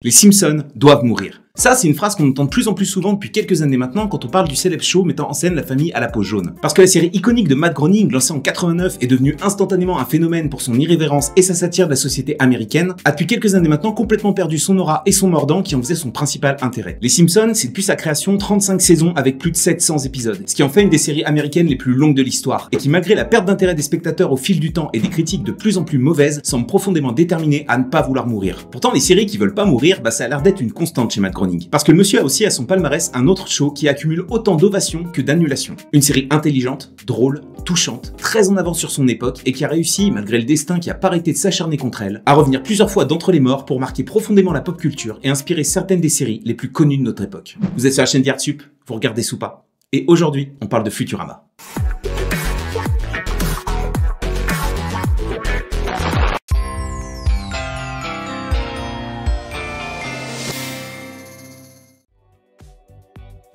Les Simpsons doivent mourir. Ça, c'est une phrase qu'on entend de plus en plus souvent depuis quelques années maintenant quand on parle du célèbre show mettant en scène la famille à la peau jaune. Parce que la série iconique de Matt Groening, lancée en 89, est devenue instantanément un phénomène pour son irrévérence et sa satire de la société américaine, a depuis quelques années maintenant complètement perdu son aura et son mordant qui en faisait son principal intérêt. Les Simpsons, c'est depuis sa création 35 saisons avec plus de 700 épisodes, ce qui en fait une des séries américaines les plus longues de l'histoire, et qui malgré la perte d'intérêt des spectateurs au fil du temps et des critiques de plus en plus mauvaises, semble profondément déterminé à ne pas vouloir mourir. Pourtant, les séries qui veulent pas mourir, ça a l'air d'être une constante chez Matt Groening. Parce que le monsieur a aussi à son palmarès un autre show qui accumule autant d'ovations que d'annulations. Une série intelligente, drôle, touchante, très en avance sur son époque et qui a réussi, malgré le destin qui a pas arrêté de s'acharner contre elle, à revenir plusieurs fois d'entre les morts pour marquer profondément la pop culture et inspirer certaines des séries les plus connues de notre époque. Vous êtes sur la chaîne d'Yardsup, vous regardez Soupa. Et aujourd'hui, on parle de Futurama.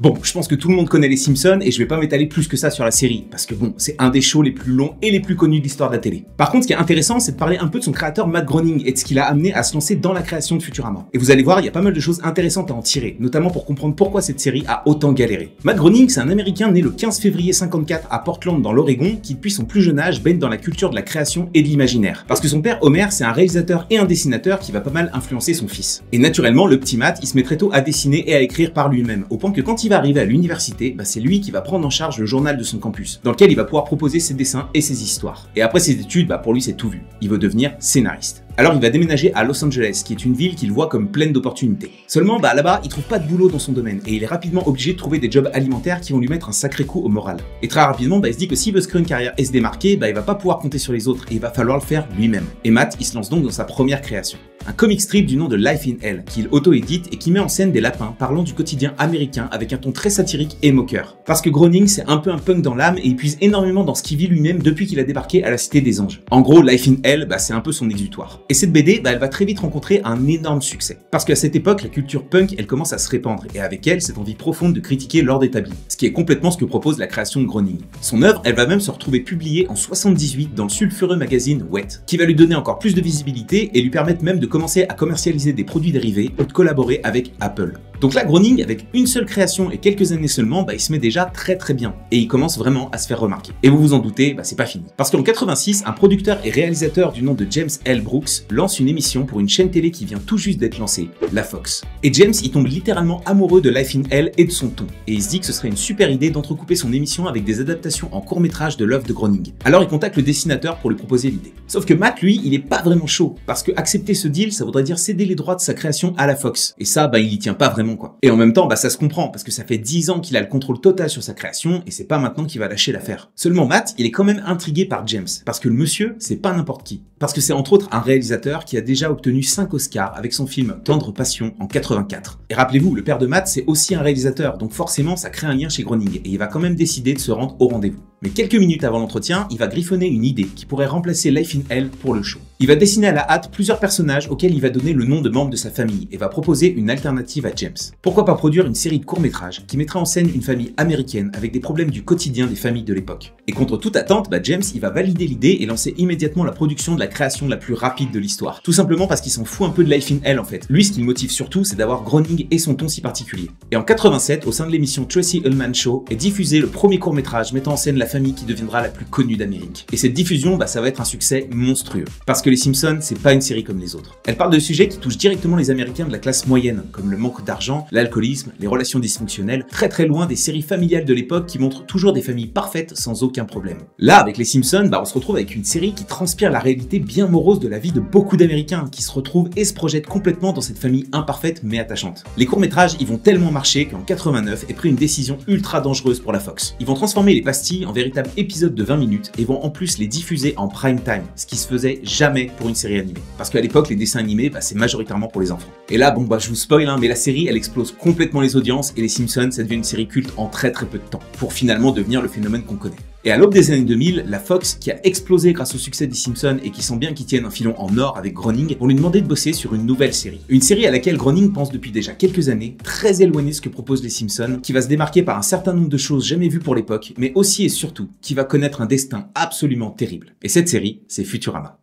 Bon, je pense que tout le monde connaît les Simpsons et je vais pas m'étaler plus que ça sur la série, parce que bon, c'est un des shows les plus longs et les plus connus de l'histoire de la télé. Par contre, ce qui est intéressant, c'est de parler un peu de son créateur Matt Groening et de ce qui l'a amené à se lancer dans la création de Futurama. Et vous allez voir, il y a pas mal de choses intéressantes à en tirer, notamment pour comprendre pourquoi cette série a autant galéré. Matt Groening, c'est un Américain né le 15 février 54 à Portland dans l'Oregon, qui depuis son plus jeune âge baigne dans la culture de la création et de l'imaginaire. Parce que son père Homer, c'est un réalisateur et un dessinateur qui va pas mal influencer son fils. Et naturellement, le petit Matt, il se met très tôt à dessiner et à écrire par lui-même, au point que quand il va arriver à l'université, c'est lui qui va prendre en charge le journal de son campus, dans lequel il va pouvoir proposer ses dessins et ses histoires. Et après ses études, pour lui c'est tout vu. Il veut devenir scénariste. Alors il va déménager à Los Angeles, qui est une ville qu'il voit comme pleine d'opportunités. Seulement, là-bas, il trouve pas de boulot dans son domaine, et il est rapidement obligé de trouver des jobs alimentaires qui vont lui mettre un sacré coup au moral. Et très rapidement, il se dit que s'il veut se créer une carrière et se démarquer, il va pas pouvoir compter sur les autres, et il va falloir le faire lui-même. Et Matt, il se lance donc dans sa première création. Un comic strip du nom de Life in Hell, qu'il auto-édite et qui met en scène des lapins parlant du quotidien américain avec un ton très satirique et moqueur. Parce que Groening, c'est un peu un punk dans l'âme et il puise énormément dans ce qu'il vit lui-même depuis qu'il a débarqué à la Cité des Anges. En gros, Life in Hell, c'est un peu son exutoire. Et cette BD, elle va très vite rencontrer un énorme succès. Parce qu'à cette époque, la culture punk, elle commence à se répandre, et avec elle, cette envie profonde de critiquer l'ordre établi. Ce qui est complètement ce que propose la création de Groening. Son œuvre, elle va même se retrouver publiée en 78 dans le sulfureux magazine Wet, qui va lui donner encore plus de visibilité et lui permettre même de commencer à commercialiser des produits dérivés ou de collaborer avec Apple. Donc là, Groening, avec une seule création et quelques années seulement, il se met déjà très bien. Et il commence vraiment à se faire remarquer. Et vous vous en doutez, c'est pas fini. Parce qu'en 86, un producteur et réalisateur du nom de James L. Brooks lance une émission pour une chaîne télé qui vient tout juste d'être lancée, la Fox. Et James, il tombe littéralement amoureux de Life in Hell et de son ton. Et il se dit que ce serait une super idée d'entrecouper son émission avec des adaptations en court-métrage de l'œuvre de Groening. Alors il contacte le dessinateur pour lui proposer l'idée. Sauf que Matt, lui, il est pas vraiment chaud. Parce que accepter ce deal, ça voudrait dire céder les droits de sa création à la Fox. Et ça, il y tient pas vraiment quoi. Et en même temps, ça se comprend, parce que ça fait 10 ans qu'il a le contrôle total sur sa création, et c'est pas maintenant qu'il va lâcher l'affaire. Seulement Matt, il est quand même intrigué par James, parce que le monsieur, c'est pas n'importe qui. Parce que c'est entre autres un réalisateur qui a déjà obtenu 5 Oscars avec son film Tendre Passion en 84. Et rappelez-vous, le père de Matt, c'est aussi un réalisateur, donc forcément ça crée un lien chez Groening, et il va quand même décider de se rendre au rendez-vous. Mais quelques minutes avant l'entretien, il va griffonner une idée qui pourrait remplacer Life in Hell pour le show. Il va dessiner à la hâte plusieurs personnages auxquels il va donner le nom de membres de sa famille et va proposer une alternative à James. Pourquoi pas produire une série de courts-métrages qui mettra en scène une famille américaine avec des problèmes du quotidien des familles de l'époque. Et contre toute attente, James, il va valider l'idée et lancer immédiatement la production de la création la plus rapide de l'histoire. Tout simplement parce qu'il s'en fout un peu de Life in Hell en fait. Lui, ce qui le motive surtout, c'est d'avoir Groening et son ton si particulier. Et en 87, au sein de l'émission Tracy Ullman Show, est diffusé le premier court-métrage mettant en scène la famille qui deviendra la plus connue d'Amérique. Et cette diffusion, ça va être un succès monstrueux. Parce que les Simpsons, c'est pas une série comme les autres. Elle parle de sujets qui touchent directement les Américains de la classe moyenne, comme le manque d'argent, l'alcoolisme, les relations dysfonctionnelles, très loin des séries familiales de l'époque qui montrent toujours des familles parfaites sans aucun problème. Là, avec les Simpsons, on se retrouve avec une série qui transpire la réalité bien morose de la vie de beaucoup d'Américains, qui se retrouvent et se projettent complètement dans cette famille imparfaite mais attachante. Les courts-métrages, ils vont tellement marcher qu'en 89 est pris une décision ultra dangereuse pour la Fox. Ils vont transformer les pastilles en véritables épisodes de 20 minutes et vont en plus les diffuser en prime time, ce qui se faisait jamais pour une série animée. Parce qu'à l'époque, les dessins animés, c'est majoritairement pour les enfants. Et là, je vous spoil, mais la série, elle explose complètement les audiences et les Simpsons, ça devient une série culte en très peu de temps, pour finalement devenir le phénomène qu'on connaît. Et à l'aube des années 2000, la Fox, qui a explosé grâce au succès des Simpsons et qui sent bien qu'ils tiennent un filon en or avec Groening, vont lui demander de bosser sur une nouvelle série. Une série à laquelle Groening pense depuis déjà quelques années, très éloignée de ce que proposent les Simpsons, qui va se démarquer par un certain nombre de choses jamais vues pour l'époque, mais aussi et surtout, qui va connaître un destin absolument terrible. Et cette série, c'est Futurama.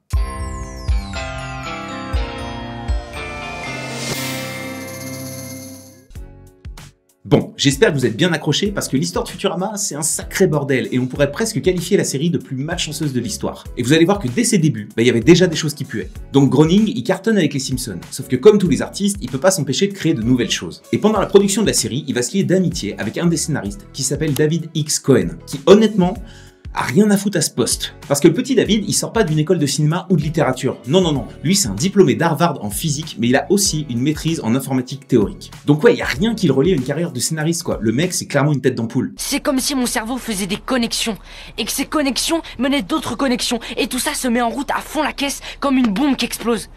Bon, j'espère que vous êtes bien accrochés parce que l'histoire de Futurama, c'est un sacré bordel et on pourrait presque qualifier la série de plus malchanceuse de l'histoire. Et vous allez voir que dès ses débuts, il y avait déjà des choses qui puaient. Donc Groening, il cartonne avec les Simpsons, sauf que comme tous les artistes, il peut pas s'empêcher de créer de nouvelles choses. Et pendant la production de la série, il va se lier d'amitié avec un des scénaristes qui s'appelle David X. Cohen, qui honnêtement a rien à foutre à ce poste. Parce que le petit David, il sort pas d'une école de cinéma ou de littérature. Non, non, non. Lui, c'est un diplômé d'Harvard en physique, mais il a aussi une maîtrise en informatique théorique. Donc ouais, y a rien qui le relie à une carrière de scénariste, quoi. Le mec, c'est clairement une tête d'ampoule. C'est comme si mon cerveau faisait des connexions, et que ces connexions menaient d'autres connexions, et tout ça se met en route à fond la caisse comme une bombe qui explose.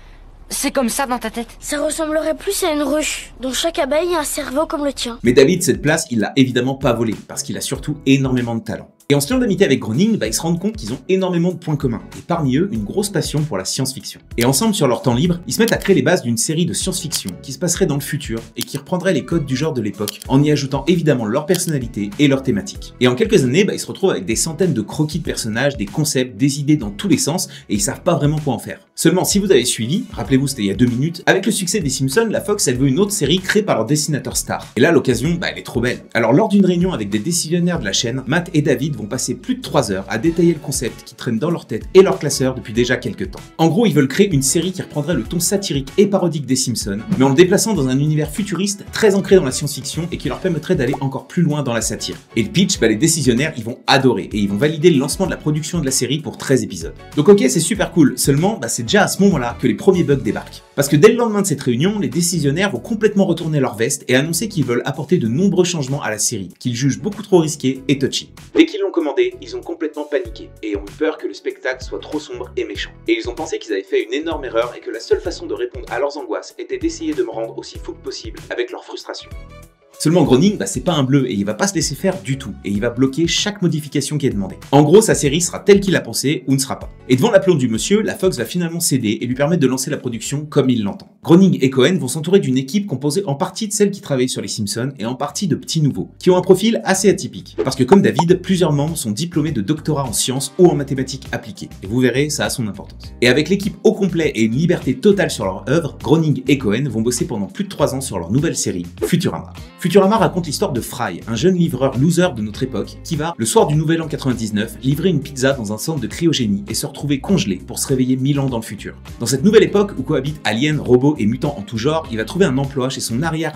C'est comme ça dans ta tête? Ça ressemblerait plus à une ruche, dont chaque abeille a un cerveau comme le tien. Mais David, cette place, il l'a évidemment pas volée, parce qu'il a surtout énormément de talent. Et en se liant d'amitié avec Groening, ils se rendent compte qu'ils ont énormément de points communs, et parmi eux, une grosse passion pour la science-fiction. Et ensemble, sur leur temps libre, ils se mettent à créer les bases d'une série de science-fiction qui se passerait dans le futur et qui reprendrait les codes du genre de l'époque, en y ajoutant évidemment leur personnalité et leur thématique. Et en quelques années, ils se retrouvent avec des centaines de croquis de personnages, des concepts, des idées dans tous les sens, et ils savent pas vraiment quoi en faire. Seulement, si vous avez suivi, rappelez-vous, c'était il y a 2 minutes, avec le succès des Simpsons, la Fox, elle veut une autre série créée par leur dessinateur star. Et là, l'occasion, elle est trop belle. Alors, lors d'une réunion avec des décisionnaires de la chaîne, Matt et David vont passer plus de 3 heures à détailler le concept qui traîne dans leur tête et leur classeur depuis déjà quelques temps. En gros, ils veulent créer une série qui reprendrait le ton satirique et parodique des Simpsons, mais en le déplaçant dans un univers futuriste très ancré dans la science-fiction et qui leur permettrait d'aller encore plus loin dans la satire. Et le pitch, les décisionnaires, ils vont adorer et ils vont valider le lancement de la production de la série pour 13 épisodes. Donc ok, c'est super cool, seulement c'est déjà à ce moment-là que les premiers bugs débarquent. Parce que dès le lendemain de cette réunion, les décisionnaires vont complètement retourner leur veste et annoncer qu'ils veulent apporter de nombreux changements à la série, qu'ils jugent beaucoup trop risqués et touchy. Dès qu'ils l'ont commandé, ils ont complètement paniqué et ont eu peur que le spectacle soit trop sombre et méchant. Et ils ont pensé qu'ils avaient fait une énorme erreur et que la seule façon de répondre à leurs angoisses était d'essayer de me rendre aussi fou que possible avec leur frustration. Seulement Groening, c'est pas un bleu et il va pas se laisser faire du tout et il va bloquer chaque modification qui est demandée. En gros, sa série sera telle qu'il l'a pensé ou ne sera pas. Et devant l'aplomb du monsieur, la Fox va finalement céder et lui permettre de lancer la production comme il l'entend. Groening et Cohen vont s'entourer d'une équipe composée en partie de celles qui travaillent sur les Simpsons et en partie de petits nouveaux, qui ont un profil assez atypique. Parce que comme David, plusieurs membres sont diplômés de doctorat en sciences ou en mathématiques appliquées. Et vous verrez, ça a son importance. Et avec l'équipe au complet et une liberté totale sur leur œuvre, Groening et Cohen vont bosser pendant plus de 3 ans sur leur nouvelle série, Futurama. Futurama raconte l'histoire de Fry, un jeune livreur loser de notre époque, qui va, le soir du Nouvel An 99, livrer une pizza dans un centre de cryogénie et se retrouver congelé pour se réveiller 1000 ans dans le futur. Dans cette nouvelle époque où cohabitent aliens, robots et mutants en tout genre, il va trouver un emploi chez son arrière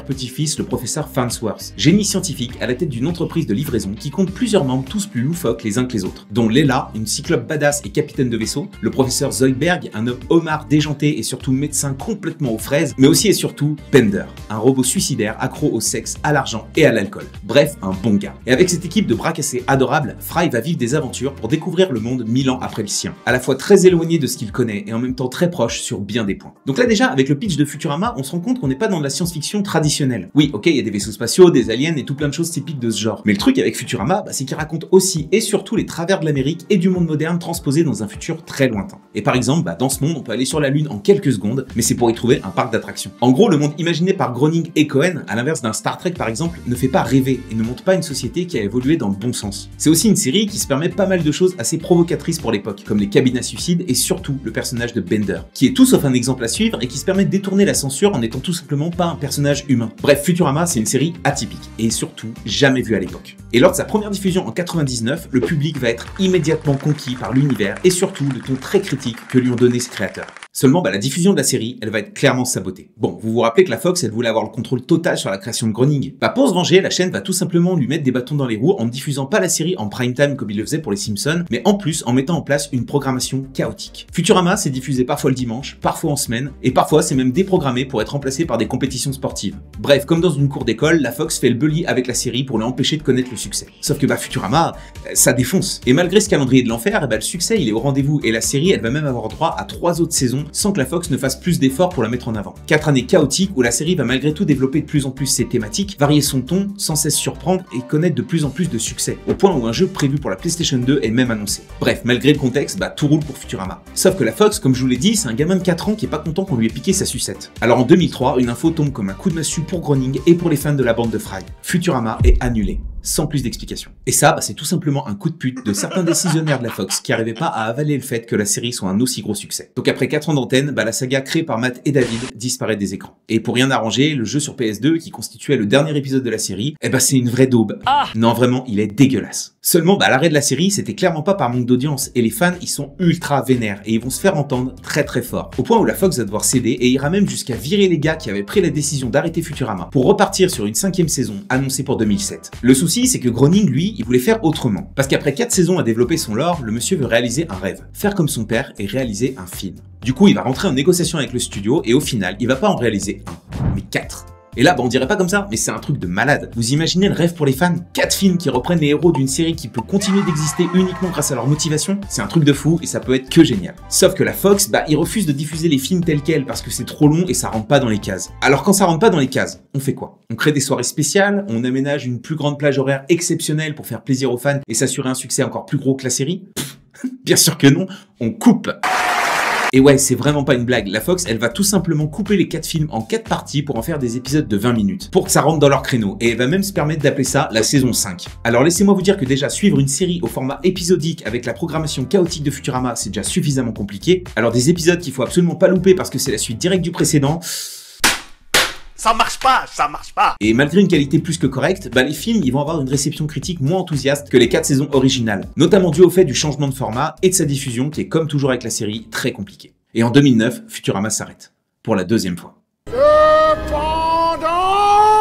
petit-fils, le professeur Farnsworth, génie scientifique à la tête d'une entreprise de livraison qui compte plusieurs membres tous plus loufoques les uns que les autres, dont Leila, une cyclope badass et capitaine de vaisseau, le professeur Zoidberg, un homme homard déjanté et surtout médecin complètement aux fraises, mais aussi et surtout Bender, un robot suicidaire accro au sexe, à l'argent et à l'alcool. Bref, un bon gars. Et avec cette équipe de bras cassés adorables, Fry va vivre des aventures pour découvrir le monde 1000 ans après le sien, à la fois très éloigné de ce qu'il connaît et en même temps très proche sur bien des points. Donc là déjà, avec le pitch de Futurama, on se rend compte qu'on n'est pas dans de la science-fiction traditionnelle. Oui, ok, il y a des vaisseaux spatiaux, des aliens et tout plein de choses typiques de ce genre. Mais le truc avec Futurama, c'est qu'il raconte aussi et surtout les travers de l'Amérique et du monde moderne transposés dans un futur très lointain. Et par exemple, dans ce monde, on peut aller sur la Lune en quelques secondes, mais c'est pour y trouver un parc d'attractions. En gros, le monde imaginé par Groening et Cohen, à l'inverse d'un Star Trek par exemple, ne fait pas rêver et ne montre pas une société qui a évolué dans le bon sens. C'est aussi une série qui se permet pas mal de choses assez provocatrices pour l'époque, comme les cabines à suicide et surtout le personnage de Bender, qui est tout sauf un exemple à suivre et qui se permet de détourner la censure en n'étant tout simplement pas un personnage humain. Bref, Futurama, c'est une série atypique et surtout jamais vue à l'époque. Et lors de sa première diffusion en 99, le public va être immédiatement conquis par l'univers et surtout le ton très critique que lui ont donné ses créateurs. Seulement, la diffusion de la série, elle va être clairement sabotée. Bon, vous vous rappelez que la Fox, elle voulait avoir le contrôle total sur la création de Groening. Pour se venger, la chaîne va tout simplement lui mettre des bâtons dans les roues en ne diffusant pas la série en prime time comme il le faisait pour les Simpsons, mais en plus en mettant en place une programmation chaotique. Futurama, c'est diffusé parfois le dimanche, parfois en semaine, et parfois c'est même déprogrammé pour être remplacé par des compétitions sportives. Bref, comme dans une cour d'école, la Fox fait le bully avec la série pour l'empêcher de connaître le succès. Sauf que Futurama, ça défonce. Et malgré ce calendrier de l'enfer, le succès il est au rendez-vous et la série elle va même avoir droit à 3 autres saisons sans que la Fox ne fasse plus d'efforts pour la mettre en avant. 4 années chaotiques où la série va malgré tout développer de plus en plus ses thématiques, varier son ton, sans cesse surprendre et connaître de plus en plus de succès, au point où un jeu prévu pour la PlayStation 2 est même annoncé. Bref, malgré le contexte, tout roule pour Futurama. Sauf que la Fox, comme je vous l'ai dit, c'est un gamin de 4 ans qui est pas content qu'on lui ait piqué sa sucette. Alors en 2003, une info tombe comme un coup de massue pour Groening et pour les fans de la bande de Fry. Futurama est annulé. sans plus d'explication. Et ça, c'est tout simplement un coup de pute de certains décisionnaires de la Fox qui n'arrivaient pas à avaler le fait que la série soit un aussi gros succès. Donc après 4 ans d'antenne, la saga créée par Matt et David disparaît des écrans. Et pour rien arranger, le jeu sur PS2 qui constituait le dernier épisode de la série, c'est une vraie daube. Non vraiment, il est dégueulasse. Seulement, l'arrêt de la série, c'était clairement pas par manque d'audience, et les fans, ils sont ultra vénères, et ils vont se faire entendre très très fort. Au point où la Fox va devoir céder, et ira même jusqu'à virer les gars qui avaient pris la décision d'arrêter Futurama, pour repartir sur une 5e saison, annoncée pour 2007. Le souci, c'est que Groening, lui, il voulait faire autrement. Parce qu'après 4 saisons à développer son lore, le monsieur veut réaliser un rêve. Faire comme son père et réaliser un film. Du coup, il va rentrer en négociation avec le studio, et au final, il va pas en réaliser un, mais 4. Et là, on dirait pas comme ça, mais c'est un truc de malade. Vous imaginez le rêve pour les fans? 4 films qui reprennent les héros d'une série qui peut continuer d'exister uniquement grâce à leur motivation? C'est un truc de fou et ça peut être que génial. Sauf que la Fox, ils refusent de diffuser les films tels quels parce que c'est trop long et ça rentre pas dans les cases. Alors quand ça rentre pas dans les cases, on fait quoi? On crée des soirées spéciales, on aménage une plus grande plage horaire exceptionnelle pour faire plaisir aux fans et s'assurer un succès encore plus gros que la série? Bien sûr que non, on coupe. Et ouais, c'est vraiment pas une blague, la Fox, elle va tout simplement couper les 4 films en 4 parties pour en faire des épisodes de 20 minutes, pour que ça rentre dans leur créneau, et elle va même se permettre d'appeler ça la saison 5. Alors laissez-moi vous dire que déjà suivre une série au format épisodique avec la programmation chaotique de Futurama, c'est déjà suffisamment compliqué, alors des épisodes qu'il faut absolument pas louper parce que c'est la suite directe du précédent... Ça marche pas, ça marche pas. Et malgré une qualité plus que correcte, les films ils vont avoir une réception critique moins enthousiaste que les 4 saisons originales, notamment dû au fait du changement de format et de sa diffusion qui est comme toujours avec la série très compliquée. Et en 2009, Futurama s'arrête, pour la 2e fois.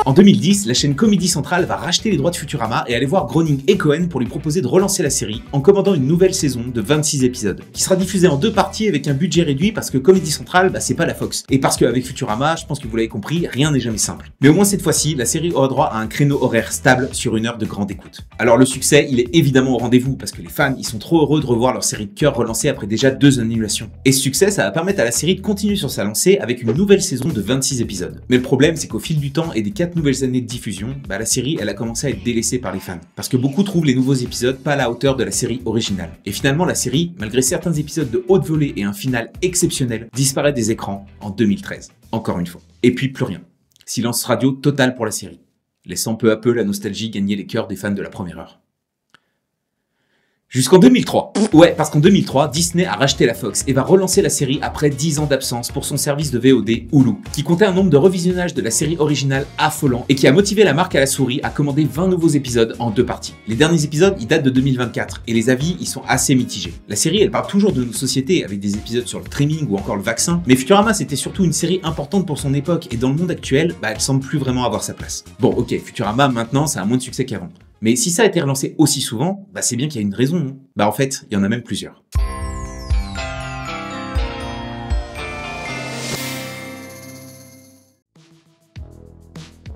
En 2010, la chaîne Comedy Central va racheter les droits de Futurama et aller voir Groening et Cohen pour lui proposer de relancer la série en commandant une nouvelle saison de 26 épisodes, qui sera diffusée en 2 parties avec un budget réduit parce que Comedy Central, c'est pas la Fox. Et parce qu'avec Futurama, je pense que vous l'avez compris, rien n'est jamais simple. Mais au moins cette fois-ci, la série aura droit à un créneau horaire stable sur 1 heure de grande écoute. Alors le succès, il est évidemment au rendez-vous parce que les fans, ils sont trop heureux de revoir leur série de cœur relancée après déjà 2 annulations. Et ce succès, ça va permettre à la série de continuer sur sa lancée avec une nouvelle saison de 26 épisodes. Mais le problème, c'est qu'au fil du temps et des 4 nouvelles années de diffusion, la série elle a commencé à être délaissée par les fans. Parce que beaucoup trouvent les nouveaux épisodes pas à la hauteur de la série originale. Et finalement la série, malgré certains épisodes de haute volée et un final exceptionnel, disparaît des écrans en 2013. Encore une fois. Et puis plus rien. Silence radio total pour la série. Laissant peu à peu la nostalgie gagner les cœurs des fans de la première heure. Jusqu'en 2003. Ouais, parce qu'en 2003, Disney a racheté la Fox et va relancer la série après 10 ans d'absence pour son service de VOD Hulu, qui comptait un nombre de revisionnages de la série originale affolant et qui a motivé la marque à la souris à commander 20 nouveaux épisodes en 2 parties. Les derniers épisodes, ils datent de 2024 et les avis, ils sont assez mitigés. La série, elle parle toujours de nos sociétés avec des épisodes sur le streaming ou encore le vaccin, mais Futurama, c'était surtout une série importante pour son époque et dans le monde actuel, elle semble plus vraiment avoir sa place. Bon, ok, Futurama, maintenant, ça a moins de succès qu'avant. Mais si ça a été relancé aussi souvent, c'est bien qu'il y a une raison, non? En fait, il y en a même plusieurs.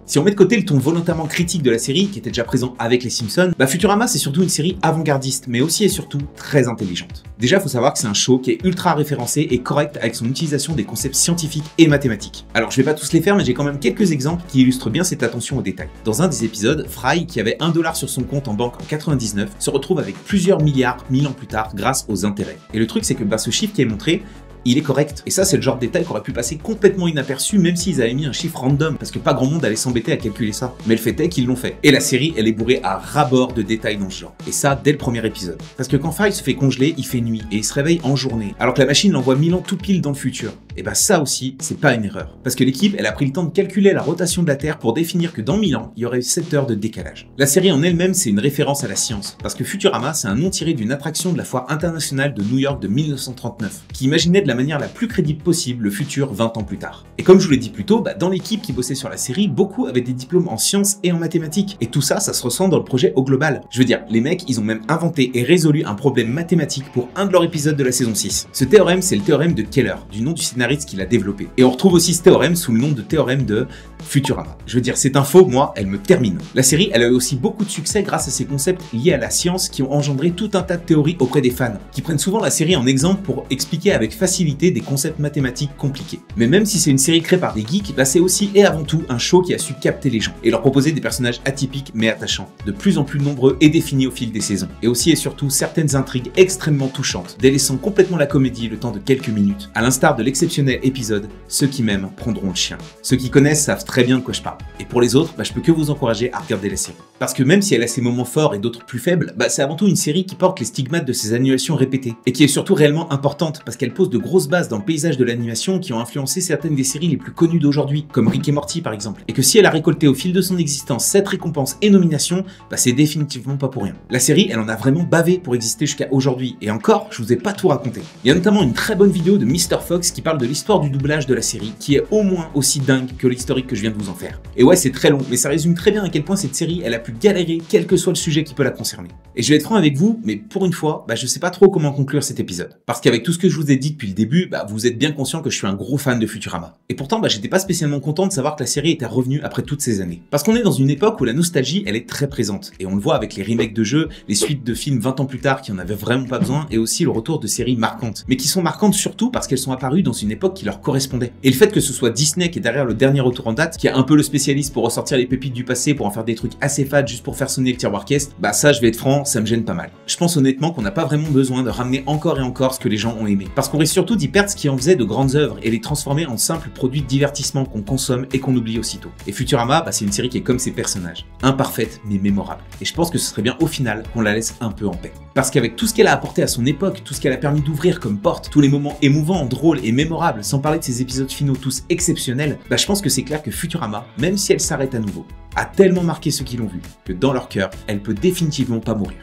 Si on met de côté le ton volontairement critique de la série, qui était déjà présent avec les Simpsons, Futurama c'est surtout une série avant-gardiste, mais aussi et surtout très intelligente. Déjà, faut savoir que c'est un show qui est ultra référencé et correct avec son utilisation des concepts scientifiques et mathématiques. Alors je vais pas tous les faire, mais j'ai quand même quelques exemples qui illustrent bien cette attention aux détails. Dans un des épisodes, Fry, qui avait $1 sur son compte en banque en 99, se retrouve avec plusieurs milliards 1000 ans plus tard grâce aux intérêts. Et le truc c'est que ce chiffre qui est montré, il est correct. Et ça, c'est le genre de détail qui aurait pu passer complètement inaperçu, même s'ils avaient mis un chiffre random, parce que pas grand monde allait s'embêter à calculer ça. Mais le fait est qu'ils l'ont fait. Et la série, elle est bourrée à ras-bord de détails dans ce genre. Et ça, dès le premier épisode. Parce que quand Fry se fait congeler, il fait nuit, et il se réveille en journée, alors que la machine l'envoie 1000 ans tout pile dans le futur. Et ça aussi, c'est pas une erreur. Parce que l'équipe, elle a pris le temps de calculer la rotation de la Terre pour définir que dans 1000 ans, il y aurait 7 heures de décalage. La série en elle-même, c'est une référence à la science. Parce que Futurama, c'est un nom tiré d'une attraction de la foire internationale de New York de 1939, qui imaginait de la manière la plus crédible possible le futur 20 ans plus tard. Et comme je vous l'ai dit plus tôt, dans l'équipe qui bossait sur la série, beaucoup avaient des diplômes en sciences et en mathématiques. Et tout ça, ça se ressent dans le projet au global. Je veux dire, les mecs, ils ont même inventé et résolu un problème mathématique pour un de leurs épisodes de la saison 6. Ce théorème, c'est le théorème de Keller, du nom du scénariste qui l'a développé. Et on retrouve aussi ce théorème sous le nom de théorème de Futurama. Je veux dire, cette info, moi, elle me termine. La série, elle a eu aussi beaucoup de succès grâce à ses concepts liés à la science qui ont engendré tout un tas de théories auprès des fans, qui prennent souvent la série en exemple pour expliquer avec facilité des concepts mathématiques compliqués. Mais même si c'est une série créée par des geeks, c'est aussi et avant tout un show qui a su capter les gens et leur proposer des personnages atypiques mais attachants, de plus en plus nombreux et définis au fil des saisons. Et aussi et surtout certaines intrigues extrêmement touchantes, délaissant complètement la comédie le temps de quelques minutes, à l'instar de l'exceptionnel exceptionnel épisode, ceux qui m'aiment prendront le chien. Ceux qui connaissent savent très bien de quoi je parle. Et pour les autres, je peux que vous encourager à regarder la série. Parce que même si elle a ses moments forts et d'autres plus faibles, c'est avant tout une série qui porte les stigmates de ses annulations répétées. Et qui est surtout réellement importante parce qu'elle pose de grosses bases dans le paysage de l'animation qui ont influencé certaines des séries les plus connues d'aujourd'hui, comme Rick et Morty par exemple. Et que si elle a récolté au fil de son existence 7 récompenses et nominations, c'est définitivement pas pour rien. La série, elle en a vraiment bavé pour exister jusqu'à aujourd'hui. Et encore, je vous ai pas tout raconté. Il y a notamment une très bonne vidéo de Mr. Fox qui parle de l'histoire du doublage de la série, qui est au moins aussi dingue que l'historique que je viens de vous en faire. Et ouais, c'est très long, mais ça résume très bien à quel point cette série, elle a pu galérer, quel que soit le sujet qui peut la concerner. Et je vais être franc avec vous, mais pour une fois, je sais pas trop comment conclure cet épisode. Parce qu'avec tout ce que je vous ai dit depuis le début, vous êtes bien conscient que je suis un gros fan de Futurama. Et pourtant, j'étais pas spécialement content de savoir que la série était revenue après toutes ces années. Parce qu'on est dans une époque où la nostalgie, elle est très présente. Et on le voit avec les remakes de jeux, les suites de films 20 ans plus tard qui en avaient vraiment pas besoin, et aussi le retour de séries marquantes. Mais qui sont marquantes surtout parce qu'elles sont apparues dans une époque qui leur correspondait. Et le fait que ce soit Disney qui est derrière le dernier retour en date, qui est un peu le spécialiste pour ressortir les pépites du passé, pour en faire des trucs assez fades juste pour faire sonner le tiroir caisse, ça je vais être franc, ça me gêne pas mal. Je pense honnêtement qu'on n'a pas vraiment besoin de ramener encore et encore ce que les gens ont aimé. Parce qu'on risque surtout d'y perdre ce qui en faisait de grandes œuvres et les transformer en simples produits de divertissement qu'on consomme et qu'on oublie aussitôt. Et Futurama, c'est une série qui est comme ses personnages, imparfaite mais mémorable. Et je pense que ce serait bien au final qu'on la laisse un peu en paix. Parce qu'avec tout ce qu'elle a apporté à son époque, tout ce qu'elle a permis d'ouvrir comme porte, tous les moments émouvants, drôles et mémorables, sans parler de ses épisodes finaux tous exceptionnels, je pense que c'est clair que Futurama, même si elle s'arrête à nouveau, a tellement marqué ceux qui l'ont vue que dans leur cœur, elle peut définitivement pas mourir.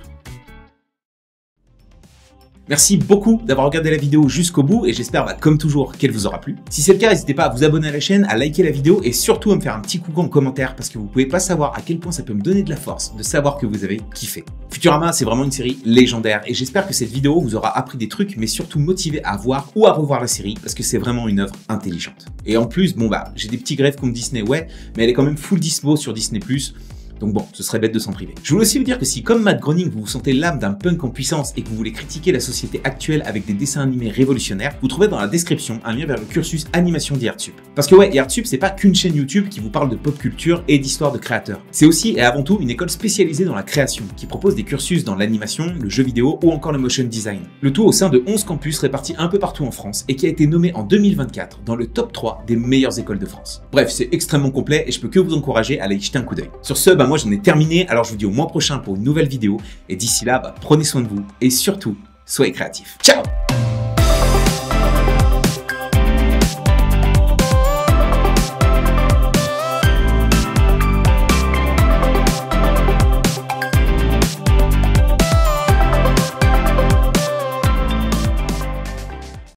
Merci beaucoup d'avoir regardé la vidéo jusqu'au bout et j'espère comme toujours qu'elle vous aura plu. Si c'est le cas, n'hésitez pas à vous abonner à la chaîne, à liker la vidéo et surtout à me faire un petit coucou en commentaire parce que vous pouvez pas savoir à quel point ça peut me donner de la force de savoir que vous avez kiffé. Futurama, c'est vraiment une série légendaire et j'espère que cette vidéo vous aura appris des trucs mais surtout motivé à voir ou à revoir la série parce que c'est vraiment une œuvre intelligente. Et en plus, j'ai des petits greffes comme Disney, ouais, mais elle est quand même full dispo sur Disney+. Donc bon, ce serait bête de s'en priver. Je voulais aussi vous dire que si, comme Matt Groening, vous vous sentez l'âme d'un punk en puissance et que vous voulez critiquer la société actuelle avec des dessins animés révolutionnaires, vous trouvez dans la description un lien vers le cursus animation d'Artsup. Parce que ouais, Artsup, c'est pas qu'une chaîne YouTube qui vous parle de pop culture et d'histoire de créateurs. C'est aussi et avant tout une école spécialisée dans la création, qui propose des cursus dans l'animation, le jeu vidéo ou encore le motion design. Le tout au sein de 11 campus répartis un peu partout en France et qui a été nommé en 2024 dans le top 3 des meilleures écoles de France. Bref, c'est extrêmement complet et je peux que vous encourager à aller y jeter un coup d'œil. Sur ce, moi j'en ai terminé, alors je vous dis au mois prochain pour une nouvelle vidéo, et d'ici là, prenez soin de vous, et surtout, soyez créatifs. Ciao!